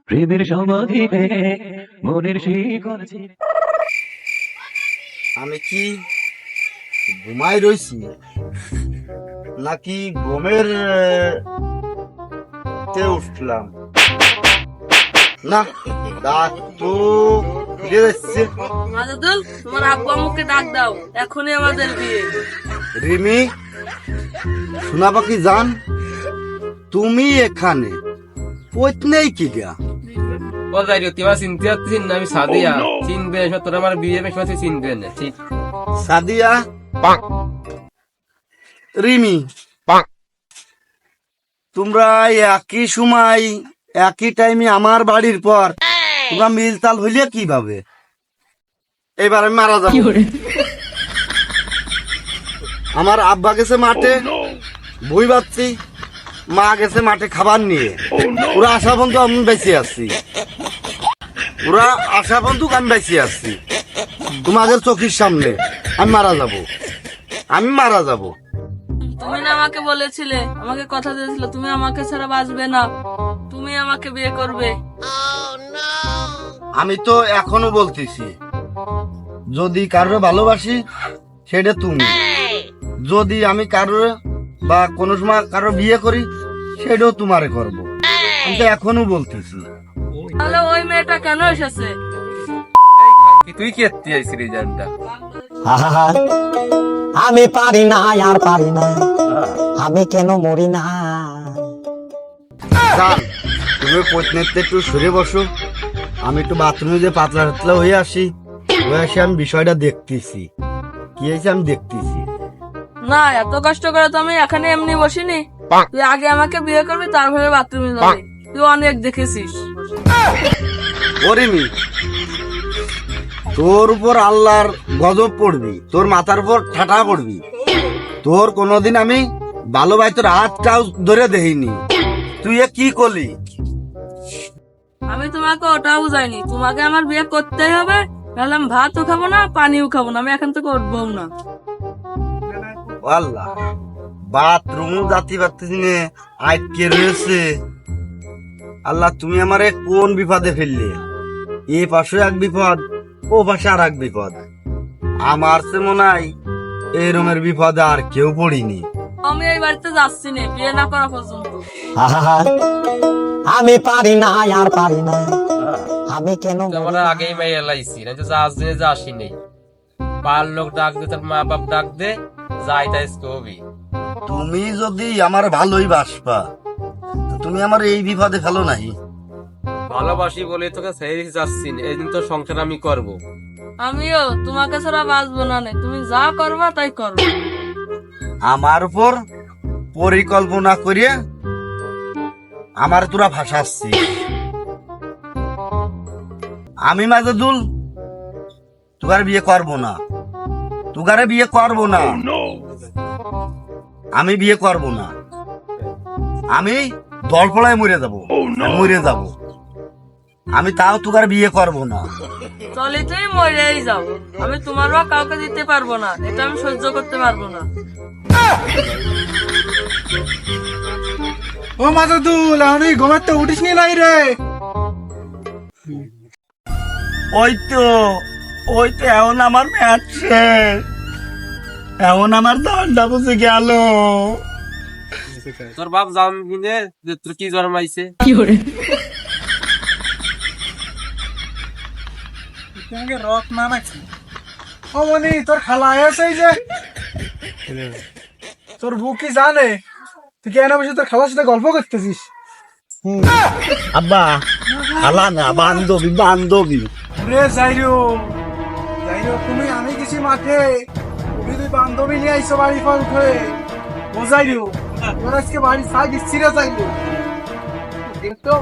প্রেমের সমাধিতে মনের শিকল ছিঁড়ে। আমি কি ঘুমাই রইছি নাকি ঘুমের উঠলাম না? ডাক তো যাচ্ছে। মাদাদুল, তোমার আব্বু আম্মুকে ডাক দাও, এখনই আমাদের বিয়ে। রিমি, সোনা পাখি জান, তুমি এখানে পৌঁছনেই কি গা? ও যাই রে, তুই চিনতে পারছিস না? আমি সাদিয়া। চিনবে তোর আমার বিয়ে সময় চিনবে না। ঠিক সাদিয়া, রিমি, তোমরা একই সময় একই টাইমে আমার বাড়ির পর তোমরা মিলতাল হইলে কিভাবে? এবার আমি মারা যাবো। আমার আব্বা গেছে মাঠে, বই বাচ্ছি, মা গেছে মাঠে খাবার নিয়ে। ওরা আসা বন্ধু আমি বেঁচে আছি, ওরা আসা বন্ধু আমি বেঁচে আছি। তোমাদের চোখের সামনে আমি মারা যাব, আমি মারা যাব। তুমি না আমাকে বলেছিলে, আমাকে কথা দিয়েছিলে, তুমি আমাকে ছাড়া বাঁচবে না, তুমি আমাকে বিয়ে করবে। আমি তো এখনো বলতেছি, যদি কারোর ভালোবাসি সেটা তুমি, যদি আমি কারোর বা কোনো সময় কারো বিয়ে করি সেটাও তোমারে করবো। আমি তো এখনো বলতেছি। তাহলে ওই মেয়েটা কেন এসেছে? তুই কি এত্তি আইছিস রে জানটা? আমি পারি না, আর পারি না, আমি কেন মরি না। জান, তুমি পত্নীতে একটু সরে বসো, আমি একটু বাথরুমে যে পাতলা পাতলা হয়ে আসি, আমি বিষয়টা দেখতেছি, কি হয়েছে আমি দেখতেছি। না, এত কষ্ট করে তো আমি এখানে এমনি বসিনি। তুই আগে আমাকে বিয়ে করবি, তারপরে বাথরুমে যাবি। তুই অনেক দেখেছিস। ওরিমি, তোর উপর আল্লাহর গজব পড়বি, তোর মাথার উপর ঠাটা পড়বি। তোর কোনোদিন আমি ভালো ভাই তোর হাতটাও ধরে দেখিনি। তুই এ কি করলি? আমি তোমাকে ওটাও বুঝাইনি, তোমাকে আমার বিয়ে করতেই হবে, নাহলে আমি ভাতও খাবো না, পানিও খাবো না, আমি এখান থেকে উঠবো না। আল্লাহ, বাথরুম যাতে পারতেছি না, আটকে রয়েছে। আল্লাহ, তুমি আমারে কোন বিপদে ফেললে? এ পাশে এক বিপদ, ও পাশে আর এক বিপদ। আমার সে মনে হয় এই রকমের বিপদে আর কেউ পড়িনি। আমি এই বাড়িতে যাচ্ছি না বিয়ে না করা পর্যন্ত। আমি পারি না, আর পারি না, আমি কেন মরি আমরা না। আগেই মাই এলাইছি না, যা আসবে যা আসি নেই। পার লোক ডাক দে, তোর মা বাপ ডাক দে, যাই তাই কবি। তুমি যদি আমার ভালোই বাসবা, তো তুমি আমার এই বিপদে ফেলো নাই। ভালোবাসি বলে তোকে ছেড়ে যাচ্ছি না, এই দিন তো সংসার আমি করব। আমিও তোমাকে ছাড়া বাঁচবো না, তুমি যা করবা তাই করবো। আমার উপর পরিকল্পনা করিয়ে আমার তোরা ভাসাচ্ছি। আমি মাজাদুল তুগারে বিয়ে করবো না, তুগারে বিয়ে করবো না, আমি বিয়ে করবো না। আমি দলপড়ায় মরে যাবো, মরে যাবো। আমি তাও তুগার বিয়ে করবো না। চলে তুই মরেই যাও, আমি তোমার বা কাউকে দিতে পারবো না, এটা আমি সহ্য করতে পারবো না। ও মাদাদুল, আমি ঘুমার তো উঠিস নি নাই রে? ওই তো এমন আমার ম্যাচ শেষ, এমন আমার দান্ডা বুঝে গেল। তোর বাপ জাম কিনে যে তোর কি জন্মাইছে? রক না নাকি? ও মনি, তোর খালা আছে এই যে, তোর বউ কি জানে তুই কেন বসে তোর খালার সাথে গল্প করতেছিস? আব্বা, খালা না, বান্ধবী, বান্ধবী। রে যাইরো, তুমি, আমি গেছি মাঠে, তুমি তুই বান্ধবী নিয়ে আইসো বাড়ি পর উঠে। ও যাইরো, তোর আজকে বাড়ি সাই দিচ্ছি রে যাইরো। দেখতো